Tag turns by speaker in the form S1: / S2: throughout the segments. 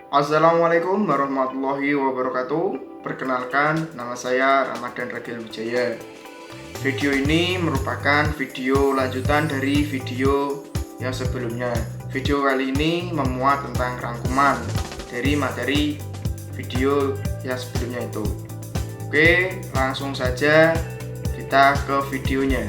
S1: Assalamualaikum warahmatullahi wabarakatuh. Perkenalkan, nama saya Ramadan Ragil Wijaya. Video ini merupakan video lanjutan dari video yang sebelumnya. Video kali ini memuat tentang rangkuman dari materi video yang sebelumnya itu. Oke, langsung saja kita ke videonya.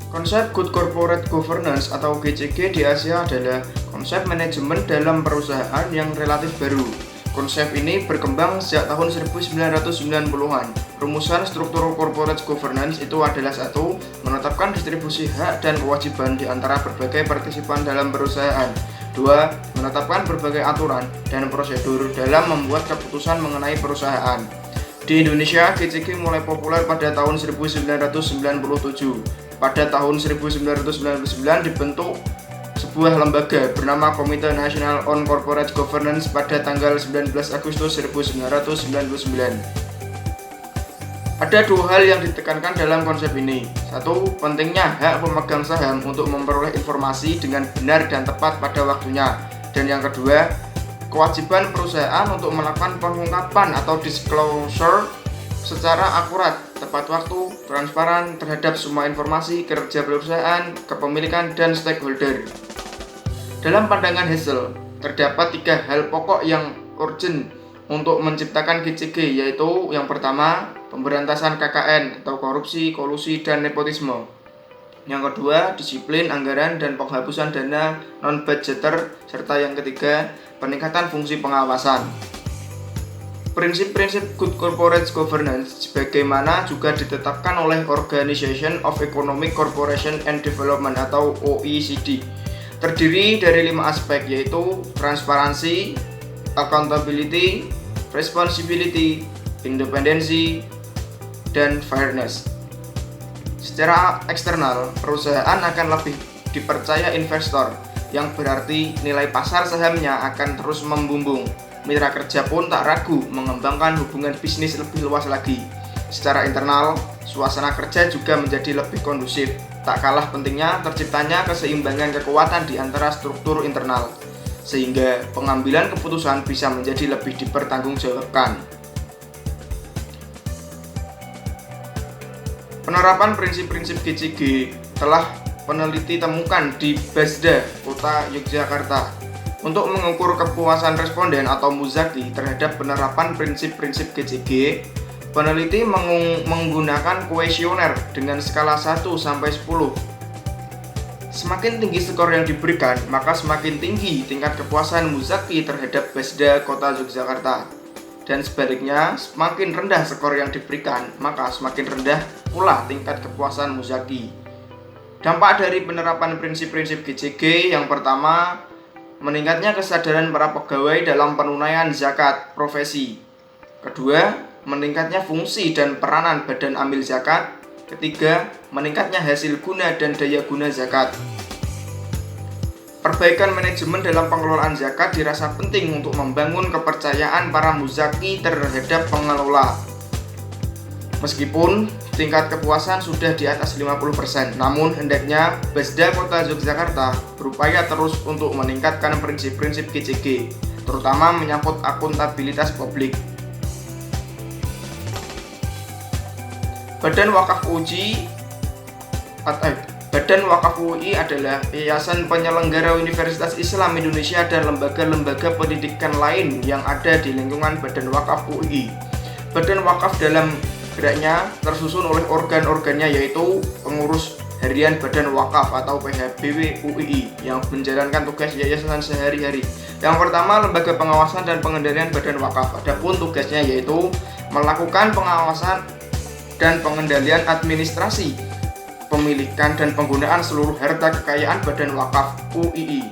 S1: Konsep Good Corporate Governance atau GCG di Asia adalah konsep manajemen dalam perusahaan yang relatif baru. Konsep ini berkembang sejak tahun 1990-an. Rumusan struktur corporate governance itu adalah satu, menetapkan distribusi hak dan kewajiban di antara berbagai partisipan dalam perusahaan. Dua, menetapkan berbagai aturan dan prosedur dalam membuat keputusan mengenai perusahaan. Di Indonesia, GCG mulai populer pada tahun 1997. Pada tahun 1999 dibentuk sebuah lembaga bernama Komite Nasional on Corporate Governance pada tanggal 19 Agustus 1999. Ada dua hal yang ditekankan dalam konsep ini. Satu, pentingnya hak pemegang saham untuk memperoleh informasi dengan benar dan tepat pada waktunya. Dan yang kedua, kewajiban perusahaan untuk melakukan pengungkapan atau disclosure secara akurat, tepat waktu, transparan terhadap semua informasi kerja perusahaan, kepemilikan, dan stakeholder. Dalam pandangan Hazel, terdapat tiga hal pokok yang urgent untuk menciptakan GCG, yaitu yang pertama, pemberantasan KKN atau korupsi, kolusi, dan nepotisme. Yang kedua, disiplin anggaran dan penghapusan dana non-budgeter, serta yang ketiga, peningkatan fungsi pengawasan. Prinsip-prinsip Good Corporate Governance sebagaimana juga ditetapkan oleh Organization of Economic Cooperation and Development atau OECD terdiri dari 5 aspek, yaitu transparansi, accountability, responsibility, independensi, dan fairness. Secara eksternal, perusahaan akan lebih dipercaya investor, yang berarti nilai pasar sahamnya akan terus membumbung. Mitra kerja pun tak ragu mengembangkan hubungan bisnis lebih luas lagi. Secara internal, suasana kerja juga menjadi lebih kondusif. Tak kalah pentingnya terciptanya keseimbangan kekuatan di antara struktur internal, sehingga pengambilan keputusan bisa menjadi lebih dipertanggungjawabkan. Penerapan prinsip-prinsip GCG telah peneliti temukan di BASDA, Kota Yogyakarta. Untuk mengukur kepuasan responden atau Muzaki terhadap penerapan prinsip-prinsip GCG, peneliti menggunakan kuesioner dengan skala 1 sampai 10. Semakin tinggi skor yang diberikan, maka semakin tinggi tingkat kepuasan Muzaki terhadap BASDA Kota Yogyakarta. Dan sebaliknya, semakin rendah skor yang diberikan, maka semakin rendah pula tingkat kepuasan Muzaki. Dampak dari penerapan prinsip-prinsip GCG yang pertama, meningkatnya kesadaran para pegawai dalam penunaian zakat profesi. Kedua, meningkatnya fungsi dan peranan badan amil zakat. Ketiga, meningkatnya hasil guna dan daya guna zakat. Perbaikan manajemen dalam pengelolaan zakat dirasa penting untuk membangun kepercayaan para muzaki terhadap pengelola. Meskipun tingkat kepuasan sudah di atas 50%, namun hendaknya BASDA Kota Yogyakarta berupaya terus untuk meningkatkan prinsip-prinsip GCG, terutama menyangkut akuntabilitas publik. Badan Wakaf UI adalah yayasan penyelenggara Universitas Islam Indonesia dan lembaga-lembaga pendidikan lain yang ada di lingkungan Badan Wakaf UI. Badan Wakaf dalam geraknya tersusun oleh organ-organnya, yaitu pengurus harian Badan Wakaf atau PHBW UII yang menjalankan tugas yayasan sehari-hari. Yang pertama, lembaga pengawasan dan pengendalian Badan Wakaf. Adapun tugasnya yaitu melakukan pengawasan dan pengendalian administrasi, pemilikan dan penggunaan seluruh harta kekayaan Badan Wakaf UII.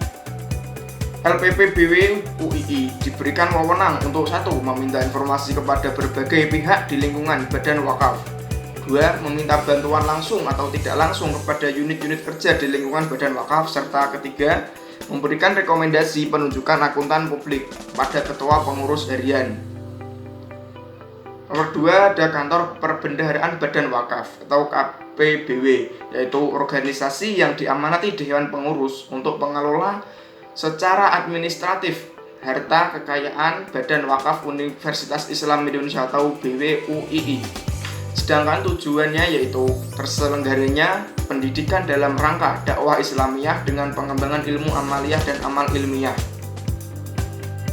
S1: LPPBW UII diberikan wewenang untuk satu, meminta informasi kepada berbagai pihak di lingkungan Badan Wakaf. Dua, meminta bantuan langsung atau tidak langsung kepada unit-unit kerja di lingkungan Badan Wakaf. Serta ketiga, memberikan rekomendasi penunjukan akuntan publik pada ketua pengurus harian. Nomor 2, ada kantor perbendaharaan Badan Wakaf atau KPBW, yaitu organisasi yang diamanati Dewan Pengurus untuk mengelola secara administratif harta kekayaan Badan Wakaf Universitas Islam Indonesia atau BWUII. Sedangkan tujuannya yaitu terselenggaranya pendidikan dalam rangka dakwah Islamiyah dengan pengembangan ilmu amaliyah dan amal ilmiah.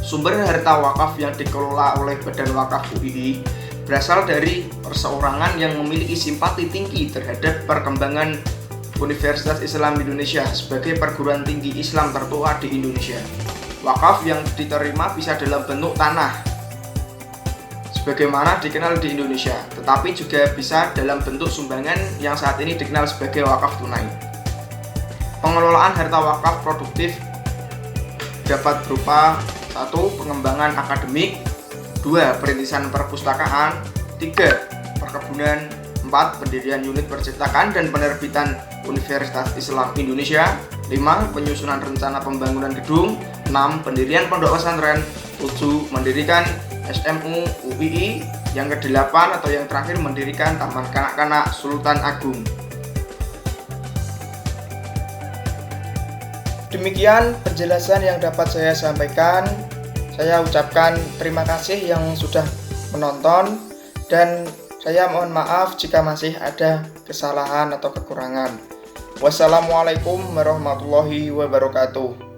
S1: Sumber harta wakaf yang dikelola oleh Badan Wakaf UII berasal dari perseorangan yang memiliki simpati tinggi terhadap perkembangan Universitas Islam Indonesia sebagai perguruan tinggi Islam tertua di Indonesia. Wakaf yang diterima bisa dalam bentuk tanah, sebagaimana dikenal di Indonesia, tetapi juga bisa dalam bentuk sumbangan yang saat ini dikenal sebagai wakaf tunai. Pengelolaan harta wakaf produktif dapat berupa 1. Pengembangan akademik, 2. Perintisan perpustakaan, 3. Perkebunan, 4. Pendirian unit percetakan dan penerbitan Universitas Islam Indonesia, 5. Penyusunan rencana pembangunan gedung, 6. Pendirian pondok pesantren, 7. Mendirikan SMU UII, yang ke-8 atau yang terakhir mendirikan Taman Kanak-kanak Sultan Agung. Demikian penjelasan yang dapat saya sampaikan. Saya ucapkan terima kasih yang sudah menonton dan saya mohon maaf jika masih ada kesalahan atau kekurangan. Wassalamualaikum warahmatullahi wabarakatuh.